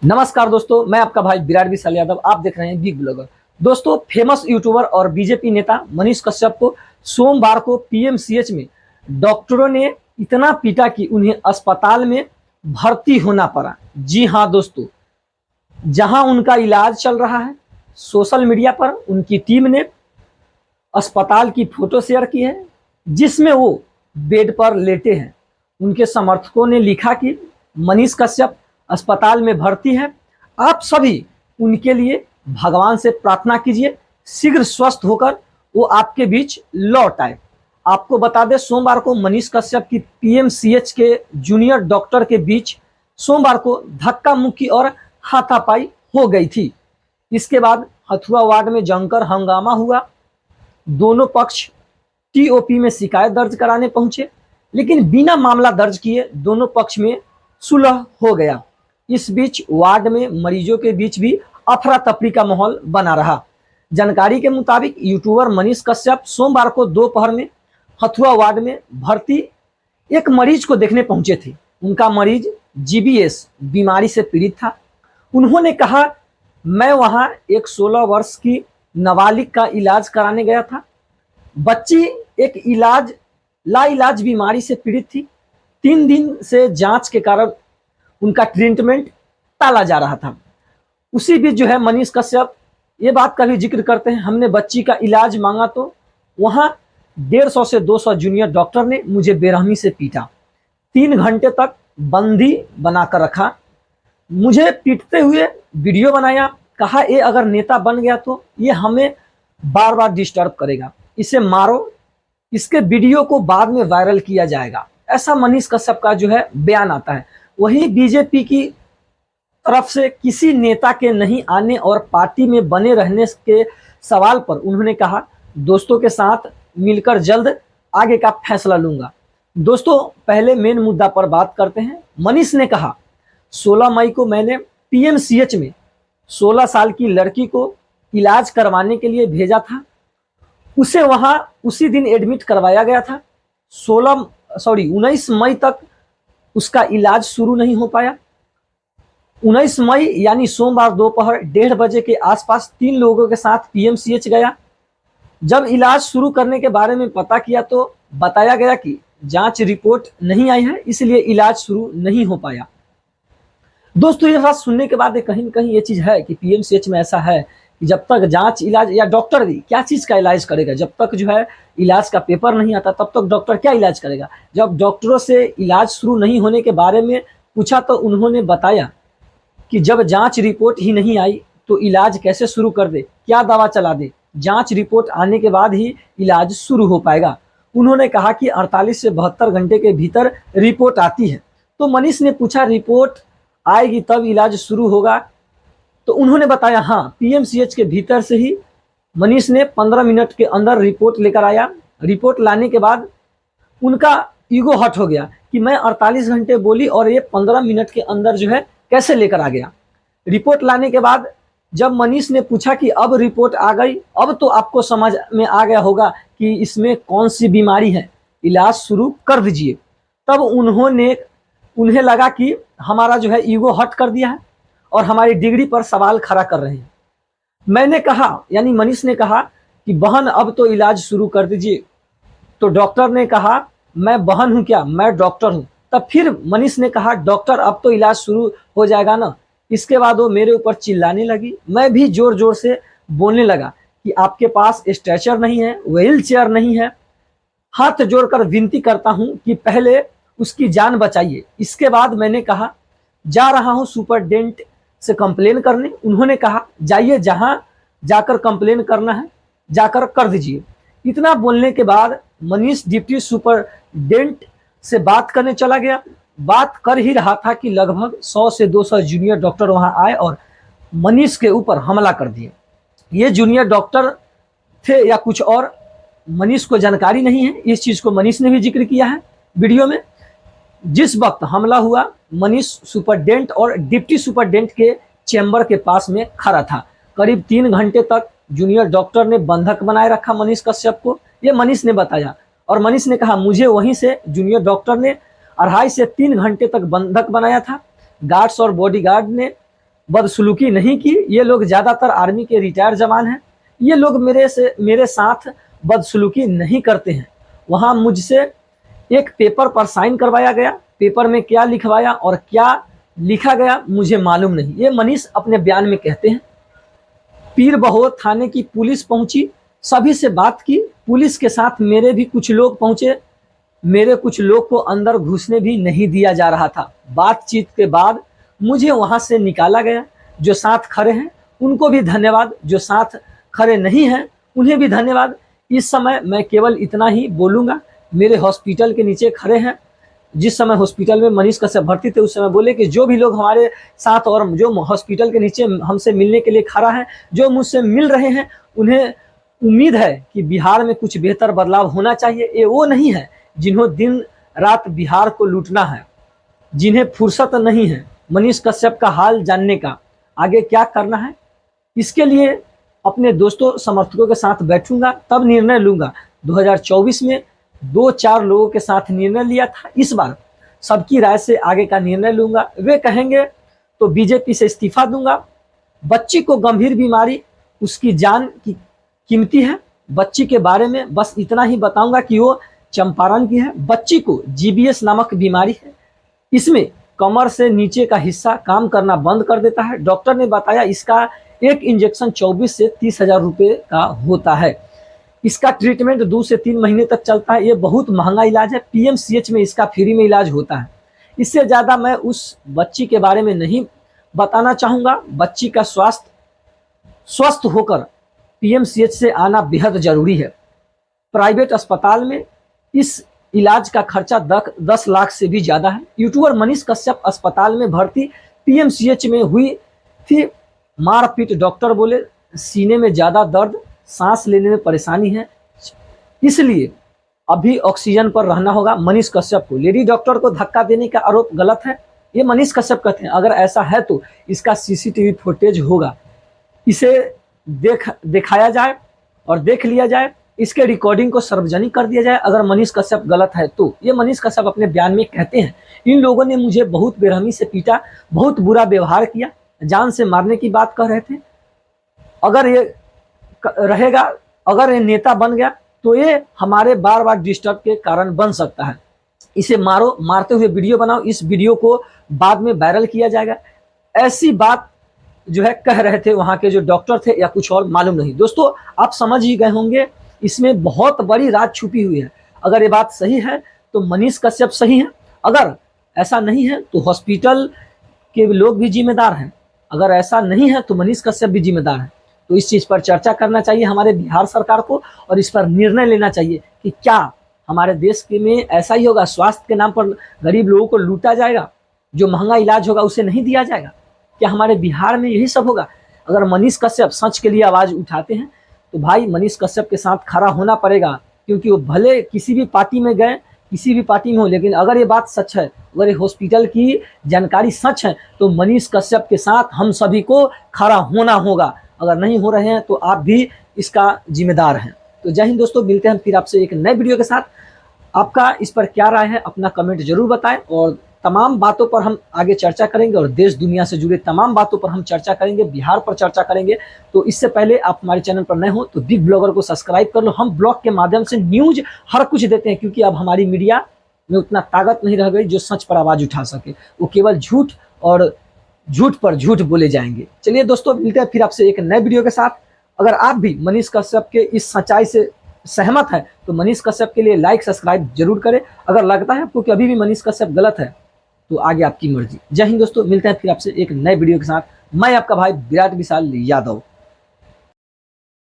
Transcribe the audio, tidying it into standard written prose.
नमस्कार दोस्तों, मैं आपका भाई विराट विशाल यादव। आप देख रहे हैं बिग ब्लॉगर। दोस्तों, फेमस यूट्यूबर और बीजेपी नेता मनीष कश्यप को सोमवार को पीएमसीएच में डॉक्टरों ने इतना पीटा कि उन्हें अस्पताल में भर्ती होना पड़ा। जी हाँ दोस्तों, जहां उनका इलाज चल रहा है, सोशल मीडिया पर उनकी टीम ने अस्पताल की फोटो शेयर की है जिसमें वो बेड पर लेटे हैं। उनके समर्थकों ने लिखा कि मनीष कश्यप अस्पताल में भर्ती है, आप सभी उनके लिए भगवान से प्रार्थना कीजिए, शीघ्र स्वस्थ होकर वो आपके बीच लौट आए। आपको बता दें, सोमवार को मनीष कश्यप की पीएमसीएच के जूनियर डॉक्टर के बीच सोमवार को धक्का मुक्की और हाथापाई हो गई थी। इसके बाद हथुआ वार्ड में जमकर हंगामा हुआ। दोनों पक्ष टीओपी में शिकायत दर्ज कराने पहुंचे, लेकिन बिना मामला दर्ज किए दोनों पक्ष में सुलह हो गया। इस बीच वार्ड में मरीजों के बीच भी अफरा तफरी का माहौल बना रहा। जानकारी के मुताबिक यूट्यूबर मनीष कश्यप सोमवार को दोपहर में हथुआ वार्ड में भर्ती एक मरीज को देखने पहुंचे थे। उनका मरीज जीबीएस बीमारी से पीड़ित था। उन्होंने कहा, मैं वहां एक 16 वर्ष की नाबालिग का इलाज कराने गया था। बच्ची एक लाइलाज बीमारी से पीड़ित थी। 3 दिन से जांच के कारण उनका ट्रीटमेंट टाला जा रहा था। उसी बीच जो है मनीष कश्यप ये बात का भी जिक्र करते हैं, हमने बच्ची का इलाज मांगा तो वहां 150 से 200 जूनियर डॉक्टर ने मुझे बेरहमी से पीटा। 3 घंटे तक बंदी बनाकर रखा, मुझे पीटते हुए वीडियो बनाया। कहा, ये अगर नेता बन गया तो ये हमें बार बार डिस्टर्ब करेगा, इसे मारो, इसके वीडियो को बाद में वायरल किया जाएगा। ऐसा मनीष कश्यप का जो है बयान आता है। वहीं बीजेपी की तरफ से किसी नेता के नहीं आने और पार्टी में बने रहने के सवाल पर उन्होंने कहा, दोस्तों के साथ मिलकर जल्द आगे का फैसला लूंगा। दोस्तों, पहले मेन मुद्दा पर बात करते हैं। मनीष ने कहा, 16 मई को मैंने पीएमसीएच में 16 साल की लड़की को इलाज करवाने के लिए भेजा था। उसे वहां उसी दिन एडमिट करवाया गया था। 19 मई तक उसका इलाज शुरू नहीं हो पाया। 19 मई यानी सोमवार दोपहर 1:30 बजे के आसपास 3 लोगों के साथ पीएमसीएच गया। जब इलाज शुरू करने के बारे में पता किया तो बताया गया कि जांच रिपोर्ट नहीं आई है, इसलिए इलाज शुरू नहीं हो पाया। दोस्तों, ये बात सुनने के बाद कहीं न कहीं ये चीज़ है कि पीएमसीएच में ऐसा है कि जब तक जांच इलाज या डॉक्टर भी क्या चीज़ का इलाज करेगा, जब तक जो है इलाज का पेपर नहीं आता तब तक डॉक्टर क्या इलाज करेगा। जब डॉक्टरों से इलाज शुरू नहीं होने के बारे में पूछा तो उन्होंने बताया कि जब जांच रिपोर्ट ही नहीं आई तो इलाज कैसे शुरू कर दे, क्या दवा चला दे, जांच रिपोर्ट आने के बाद ही इलाज शुरू हो पाएगा। उन्होंने कहा कि 48 से 72 घंटे के भीतर रिपोर्ट आती है। तो मनीष ने पूछा, रिपोर्ट आएगी तब इलाज शुरू होगा? तो उन्होंने बताया, हाँ, पीएमसीएच के भीतर से ही। मनीष ने 15 मिनट के अंदर रिपोर्ट लेकर आया। रिपोर्ट लाने के बाद उनका ईगो हट हो गया कि मैं 48 घंटे बोली और ये 15 मिनट के अंदर जो है कैसे लेकर आ गया। रिपोर्ट लाने के बाद जब मनीष ने पूछा कि अब रिपोर्ट आ गई, अब तो आपको समझ में आ गया होगा कि इसमें कौन सी बीमारी है, इलाज शुरू कर दीजिए। तब उन्हें लगा कि हमारा जो है ईगो हट कर दिया है और हमारी डिग्री पर सवाल खड़ा कर रहे हैं। मैंने कहा, यानी मनीष ने कहा कि बहन अब तो इलाज शुरू कर दीजिए। तो डॉक्टर ने कहा, मैं बहन हूं क्या, मैं डॉक्टर हूं। तब फिर मनीष ने कहा, डॉक्टर अब तो इलाज शुरू हो जाएगा ना। इसके बाद वो मेरे ऊपर चिल्लाने लगी। मैं भी जोर जोर से बोलने लगा कि आपके पास स्ट्रेचर नहीं है, व्हील चेयर नहीं है, हाथ जोड़कर विनती करता हूं कि पहले उसकी जान बचाइए। इसके बाद मैंने कहा, जा रहा हूं सुपरडेंट से कंप्लेन करने। उन्होंने कहा, जाइए, जहां जाकर कंप्लेन करना है जाकर कर दीजिए। इतना बोलने के बाद मनीष डिप्टी सुपरडेंट से बात करने चला गया। बात कर ही रहा था कि लगभग 100 से 200 जूनियर डॉक्टर वहां आए और मनीष के ऊपर हमला कर दिए। ये जूनियर डॉक्टर थे या कुछ और, मनीष को जानकारी नहीं है। इस चीज को मनीष ने भी जिक्र किया है वीडियो में। जिस वक्त हमला हुआ, मनीष सुपरडेंट और डिप्टी सुपरडेंट के चैम्बर के पास में खड़ा था। करीब 3 घंटे तक जूनियर डॉक्टर ने बंधक बनाए रखा मनीष कश्यप को, ये मनीष ने बताया। और मनीष ने कहा, मुझे वहीं से जूनियर डॉक्टर ने 2.5 से 3 घंटे तक बंधक बनाया था। गार्ड्स और बॉडीगार्ड ने बदसलूकी नहीं की। ये लोग ज़्यादातर आर्मी के रिटायर जवान हैं। ये लोग मेरे साथ बदसलूकी नहीं करते हैं। वहाँ मुझसे एक पेपर पर साइन करवाया गया। पेपर में क्या लिखवाया और क्या लिखा गया मुझे मालूम नहीं। ये मनीष अपने बयान में कहते हैं। पीर बहोर थाने की पुलिस पहुंची, सभी से बात की। पुलिस के साथ मेरे भी कुछ लोग पहुंचे। मेरे कुछ लोग को अंदर घुसने भी नहीं दिया जा रहा था। बातचीत के बाद मुझे वहां से निकाला गया। जो साथ खड़े हैं उनको भी धन्यवाद, जो साथ खड़े नहीं हैं उन्हें भी धन्यवाद। इस समय मैं केवल इतना ही बोलूँगा। मेरे हॉस्पिटल के नीचे खड़े हैं। जिस समय हॉस्पिटल में मनीष कश्यप भर्ती थे उस समय बोले कि जो भी लोग हमारे साथ और जो हॉस्पिटल के नीचे हमसे मिलने के लिए खड़ा है, जो मुझसे मिल रहे हैं, उन्हें उम्मीद है कि बिहार में कुछ बेहतर बदलाव होना चाहिए। ये वो नहीं है जिन्हों दिन रात बिहार को लूटना है, जिन्हें फुर्सत नहीं है मनीष कश्यप का हाल जानने का, आगे क्या करना है। इसके लिए अपने दोस्तों समर्थकों के साथ बैठूंगा, तब निर्णय लूंगा। 2024 में 2-4 लोगों के साथ निर्णय लिया था, इस बार सबकी राय से आगे का निर्णय लूंगा। वे कहेंगे तो बीजेपी से इस्तीफा दूंगा। बच्ची को गंभीर बीमारी, उसकी जान की कीमती है। बच्ची के बारे में बस इतना ही बताऊंगा कि वो चंपारण की है। बच्ची को जीबीएस नामक बीमारी है। इसमें कमर से नीचे का हिस्सा काम करना बंद कर देता है। डॉक्टर ने बताया इसका एक इंजेक्शन 24 से 30 हजार रुपये का होता है। इसका ट्रीटमेंट 2 से 3 महीने तक चलता है। ये बहुत महंगा इलाज है। पीएमसीएच में इसका फ्री में इलाज होता है। इससे ज़्यादा मैं उस बच्ची के बारे में नहीं बताना चाहूँगा। बच्ची का स्वस्थ होकर पीएमसीएच से आना बेहद ज़रूरी है। प्राइवेट अस्पताल में इस इलाज का खर्चा 10 लाख से भी ज़्यादा है। यूट्यूबर मनीष कश्यप अस्पताल में भर्ती पीएमसीएच में हुई थी मारपीट। डॉक्टर बोले सीने में ज़्यादा दर्द, सांस लेने में परेशानी है, इसलिए अभी ऑक्सीजन पर रहना होगा मनीष कश्यप को। लेडी डॉक्टर को धक्का देने का आरोप गलत है, ये मनीष कश्यप कहते हैं। अगर ऐसा है तो इसका सीसीटीवी फुटेज होगा, इसे दिखाया जाए और देख लिया जाए। इसके रिकॉर्डिंग को सार्वजनिक कर दिया जाए अगर मनीष कश्यप गलत है तो। ये मनीष कश्यप अपने बयान में कहते हैं। इन लोगों ने मुझे बहुत बेरहमी से पीटा, बहुत बुरा व्यवहार किया, जान से मारने की बात कह रहे थे। अगर ये रहेगा, अगर ये नेता बन गया तो ये हमारे बार बार डिस्टर्ब के कारण बन सकता है। इसे मारो, मारते हुए वीडियो बनाओ, इस वीडियो को बाद में वायरल किया जाएगा। ऐसी बात जो है कह रहे थे वहाँ के जो डॉक्टर थे या कुछ और मालूम नहीं। दोस्तों आप समझ ही गए होंगे इसमें बहुत बड़ी राज छुपी हुई है। अगर ये बात सही है तो मनीष कश्यप सही है, अगर ऐसा नहीं है तो हॉस्पिटल के लोग भी जिम्मेदार हैं, अगर ऐसा नहीं है तो मनीष कश्यप भी जिम्मेदार है। तो इस चीज़ पर चर्चा करना चाहिए हमारे बिहार सरकार को और इस पर निर्णय लेना चाहिए कि क्या हमारे देश के में ऐसा ही होगा, स्वास्थ्य के नाम पर गरीब लोगों को लूटा जाएगा, जो महंगा इलाज होगा उसे नहीं दिया जाएगा। क्या हमारे बिहार में यही सब होगा? अगर मनीष कश्यप सच के लिए आवाज़ उठाते हैं तो भाई मनीष कश्यप के साथ खड़ा होना पड़ेगा, क्योंकि वो भले किसी भी पार्टी में गए, किसी भी पार्टी में हो, लेकिन अगर ये बात सच है, अगर ये हॉस्पिटल की जानकारी सच है तो मनीष कश्यप के साथ हम सभी को खड़ा होना होगा। अगर नहीं हो रहे हैं तो आप भी इसका जिम्मेदार हैं। तो जय हिंद दोस्तों, मिलते हैं फिर आपसे एक नए वीडियो के साथ। आपका इस पर क्या राय है अपना कमेंट जरूर बताएं और तमाम बातों पर हम आगे चर्चा करेंगे और देश दुनिया से जुड़े तमाम बातों पर हम चर्चा करेंगे, बिहार पर चर्चा करेंगे। तो इससे पहले आप हमारे चैनल पर नए हो तो बिग ब्लॉगर को सब्सक्राइब कर लो। हम ब्लॉग के माध्यम से न्यूज हर कुछ देते हैं, क्योंकि अब हमारी मीडिया में उतना ताकत नहीं रह गई जो सच पर आवाज़ उठा सके। वो केवल झूठ और झूठ पर झूठ बोले जाएंगे। चलिए दोस्तों, मिलते हैं फिर आपसे एक नए वीडियो के साथ। अगर आप भी मनीष कश्यप के इस सच्चाई से सहमत है तो मनीष कश्यप के लिए लाइक सब्सक्राइब जरूर करें। अगर लगता है आपको कि अभी भी मनीष कश्यप गलत है तो आगे आपकी मर्जी। जय हिंद दोस्तों, मिलते हैं फिर आपसे एक नए वीडियो के साथ। मैं आपका भाई विराट विशाल यादव।